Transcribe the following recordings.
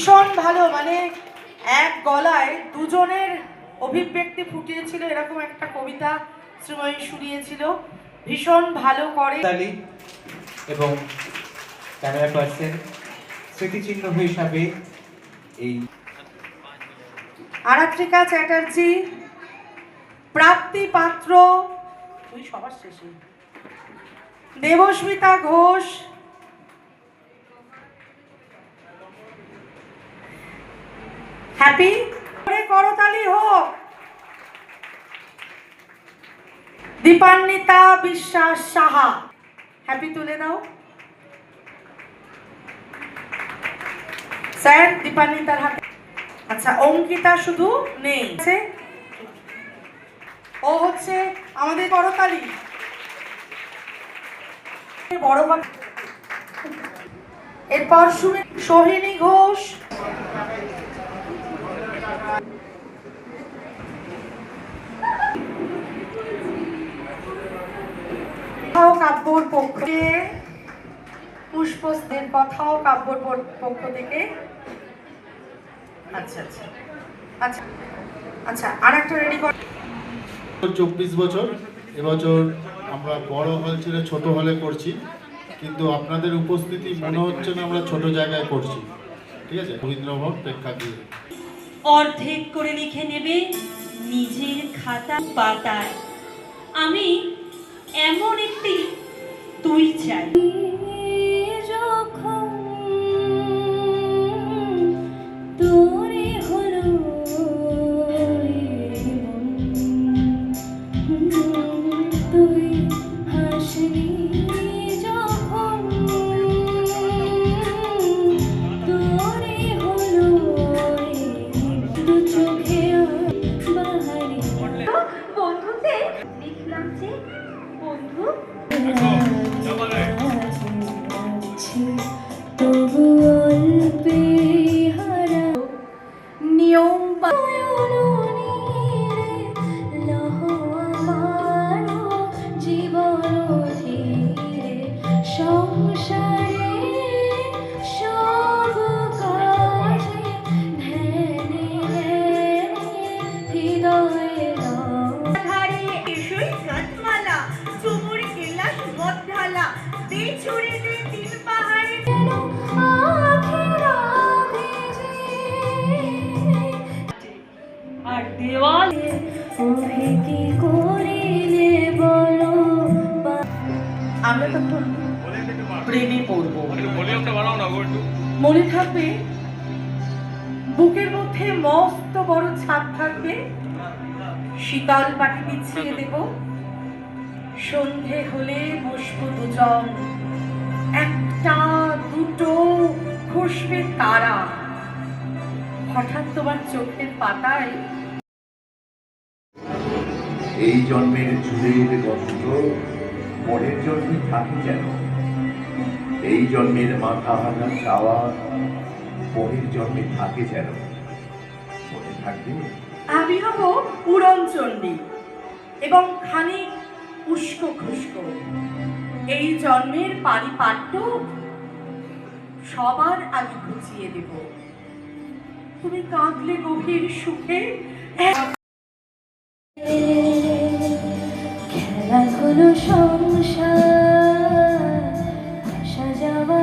ভীষণ ভালো, মানে এক গলায় দুজনের অভিব্যক্তি ফুটিয়েছিল, এরকম একটা কবিতা শ্রীময়ী শুনিয়েছিল। ভীষণ ভালো করে এবং ক্যামেরা পার্সন স্মৃতিচিহ্ন হিসাবে এই আরাত্রিকা চ্যাটার্জি, প্রাপ্তি পাত্র, তুই সবার শেষে, দেবস্মিতা ঘোষ, হ্যাপি করতালি হোক। দীপান্বিতা বিশ্বাস সাহা, হ্যাপি তুলে দাও স্যার দীপান্বিতার হাতে। আচ্ছা, অঙ্কিতা শুধু নেই, ও হচ্ছে আমাদের করতালি বড়। এরপর সোহিনী ঘোষ, কাব্যর পক্ষ থেকে পুষ্পদের কথাও কাব্যর পক্ষ থেকে। আচ্ছা আচ্ছা আচ্ছা আচ্ছা, আর একটা রেডি কর। 24 বছর, এবছর আমরা বড় হল ছেড়ে ছোট হলে করছি, কিন্তু আপনাদের উপস্থিতি মনে হচ্ছে না আমরা ছোট জায়গায় করছি, ঠিক আছে? রবীন্দ্রভবন প্রেক্ষাগৃহে অর্ধেক করে লিখে নেবে নিজের খাতা পাতায়। আমি এমন একটি তুই চাই। যখন তোরে হলো তুই হাসলি, যখন তোরে হলো দু চোখে বাহারি বন্ধুতে লিখলাম যে বন্ধু তবু অল্পে হারা নিয়ম লহ আমার জীবন ধীরে সংসারে সব কাজে ধ্যানে হৃদয়ে ধারে এসই গাছমালা চুমুর গেলাস বদঢালা দে ছুড়ে দে তিন পাহাড়ে যেন আখেরা ভেজে আর দেওয়ালে ওহে কি করিলে বলো। আমরা তখন প্রেমে পড়বো, মনে থাকবে বুকের মধ্যে মস্ত বড় ছাদ থাকবে, শীতল পাটি বিছিয়ে দেব, সন্ধে হলে বসবো দুজন, একটা দুটো খসবে তারা, হঠাৎ তোমার চোখের পাতায় এই জন্মের চুলের গন্ধ পরের জন্মে থাকে যেন, এই জন্মের মাথা হানা চাওয়া পরের জন্মে থাকে যেন, মনে থাকবে। আমি হব উড়নচণ্ডী এবং খানিক উস্কো খুস্কো, এই জন্মের পারিপাট্য সবার আগে ঘুচিয়ে দেব। তুমি কাঁদলে গভীর সুখে, খেলা হলো সংসার আসা যাওয়া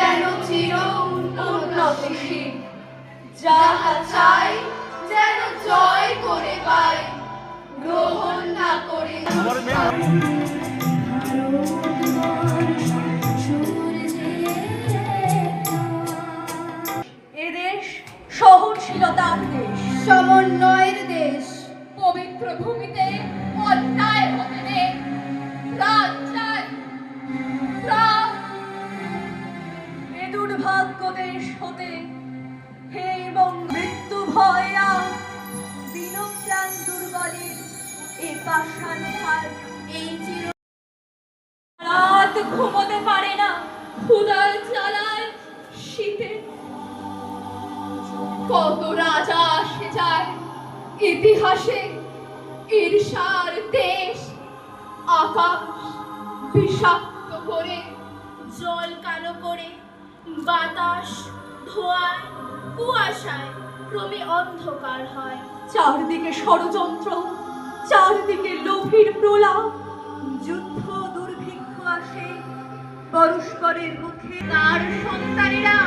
যেন চির উন্নতিশীল, যাহা চাই যেন জয় করে পাই, গ্রহণ না করে এদেশ সহনশীলতার দেশ, সমন্বয়ের দেশ, পবিত্র ভূমিতে অন্যায় হতে নেই, প্রাণ চাই প্রাণ। এ দুর্ভাগ্য দেশ হতে হে এবং মৃত্যু ভয়া দীনপ্রাণ দুর্বলের এ পাষাণ ভার, এই চির রাত ঘুমোতে পারে না ক্ষুধার জ্বালায় শীতে। কত রাজা আসে যায় ইতিহাসে, ঈর্ষার দেশ আকাশ বিষাক্ত করে, জল কালো করে, বাতাস ধোঁয়ায় কুয়াশায় ক্রমে অন্ধকার হয়। চারদিকে ষড়যন্ত্র, চারদিকে লোভীর প্রলাপ, যুদ্ধ দুর্ভিক্ষ আসে পরস্পরের মুখে। তার সন্তানেরা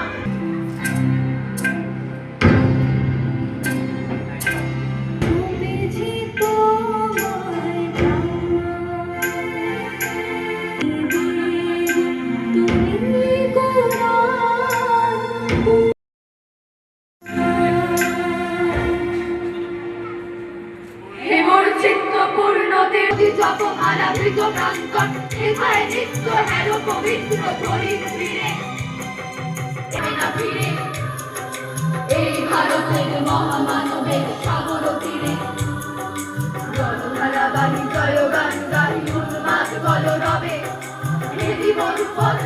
জপমালাবৃত প্রাঙ্গণ, এথায় নিত্য হের পবিত্র ধরির ফিরে ফিরে এই ভারতের মহামানবের সাগর তীরে। জলধারা বাণী জয় গান গাই উন্মাদ বল রবে, হে জীবন পথ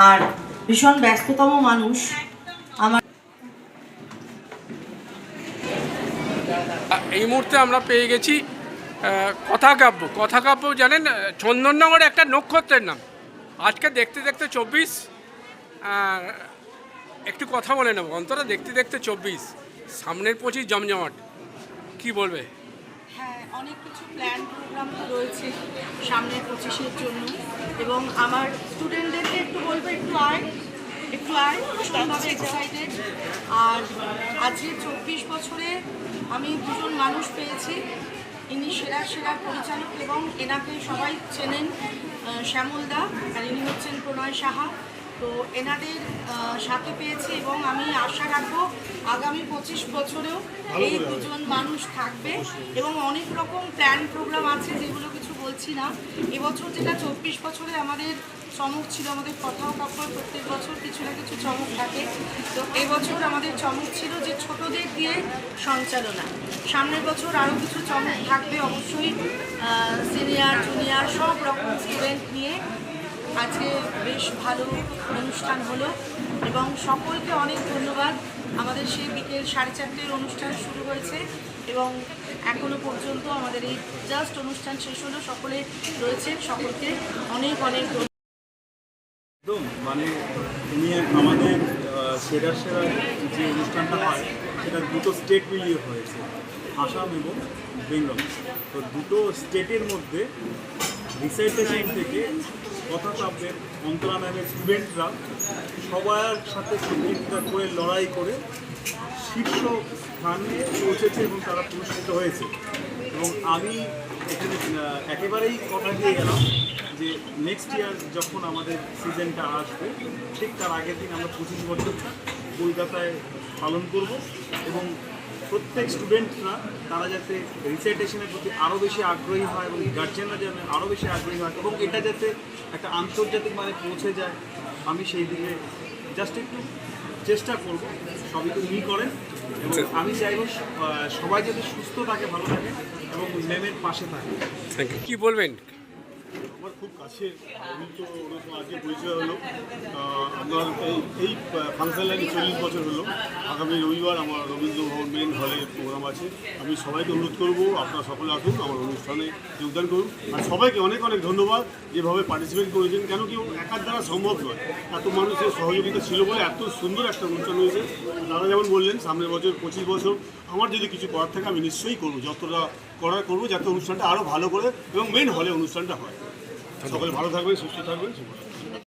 আর ভীষণ ব্যস্ততম মানুষ আমার। এই মুহূর্তে আমরা পেয়ে গেছি কথাকাব্য। কথাকাব্য জানেন চন্দননগর একটা নক্ষত্রের নাম। আজকে দেখতে দেখতে 24, একটু কথা বলে নেব। অন্তরা দেখতে দেখতে 24, সামনের 25 জমজমাট, কি বলবে? হ্যাঁ, অনেক কিছু প্ল্যান প্রোগ্রাম তো রয়েছে সামনের 25-এর জন্য, এবং আমার স্টুডেন্টদেরকে একটু বলবো একটু আয় ভীষণভাবে এক্সাইটেড। আর আজকে 24 বছরে আমি দুজন মানুষ পেয়েছি, ইনি সেরা পরিচালক এবং এনাকে সবাই চেনেন, শ্যামলদা, আর ইনি হচ্ছেন প্রণয় সাহা। তো এনাদের সাথে পেয়েছি এবং আমি আশা রাখবো আগামী 25 বছরেও এই দুজন মানুষ থাকবে, এবং অনেক রকম প্ল্যান প্রোগ্রাম আছে যেগুলো কিছু বলছি না। এবছর যেটা 24 বছরে আমাদের চমক ছিল, আমাদের কথাও কাপড় প্রত্যেক বছর কিছু না কিছু চমক থাকে, তো এবছর আমাদের চমক ছিল যে ছোটদের দিয়ে সঞ্চালনা। সামনের বছর আরও কিছু চমক থাকবে অবশ্যই, সিনিয়র জুনিয়র সব রকম স্টুডেন্ট নিয়ে। আজকে বেশ ভালো অনুষ্ঠান হলো এবং সকলকে অনেক ধন্যবাদ আমাদের সেই বিকেল 4:30 অনুষ্ঠান শুরু হয়েছে এবং এখনো পর্যন্ত আমাদের এই জাস্ট অনুষ্ঠান শেষ হলো। সকলে রয়েছে, সকলকে অনেক অনেক একদম মানে উনি আমাদের সেরা যে অনুষ্ঠানটা হয় সেটা দুটো স্টেট মিলিয়ে হয়েছে, আসাম এবং বেঙ্গল। তো দুটো স্টেটের মধ্যে রিসাইটেশন থেকে কথা কাব্যের অন্তরা ম্যামের স্টুডেন্টরা সবার সাথে প্রতিযোগিতা করে লড়াই করে শীর্ষ স্থানে পৌঁছেছে এবং তারা পুরস্কৃত হয়েছে। এবং আমি এখানে একেবারেই কথা দিয়ে গেলাম যে নেক্সট ইয়ার যখন আমাদের সিজনটা আসবে ঠিক তার আগের দিন আমরা 25 বছর কলকাতায় পালন করব এবং প্রত্যেক স্টুডেন্টরা তারা যাতে রিসাইটেশনের প্রতি আরও বেশি আগ্রহী হয় এবং গার্জেনরা যেন আরও বেশি আগ্রহী হয় এবং এটা যাতে একটা আন্তর্জাতিক মানে পৌঁছে যায়, আমি সেই দিকে জাস্ট একটু চেষ্টা করব। সবই তো উনি করেন এবং আমি চাইব সবাই যাতে সুস্থ থাকে, ভালো থাকে এবং ম্যামের পাশে থাকে। Thank you. কী বলবেন? আমার খুব কাছে রবীন্দ্র ওরকম আজকে পরিচয় হলো। আমার এই ফাংশন লাইনে 40 বছর হলো। আগামী রবিবার আমার রবীন্দ্র ভবন মেন হলে প্রোগ্রাম আছে। আমি সবাইকে অনুরোধ করব আপনারা সকলে আসুন, আমার অনুষ্ঠানে যোগদান করুন। আর সবাইকে অনেক অনেক ধন্যবাদ যেভাবে পার্টিসিপেট করেছেন, কেন কি একার দ্বারা সম্ভব নয়। এত মানুষের সহযোগিতা ছিল বলে এত সুন্দর একটা অনুষ্ঠান হয়েছে। তারা যেমন বললেন সামনের বছর 25 বছর, আমার যদি কিছু করার থাকে আমি নিশ্চয়ই করবো, যতটা করার করবো যাতে অনুষ্ঠানটা আরও ভালো করে এবং মেন হলে অনুষ্ঠানটা হয়। সকলে ভালো থাকবেন, সুস্থ থাকবেন।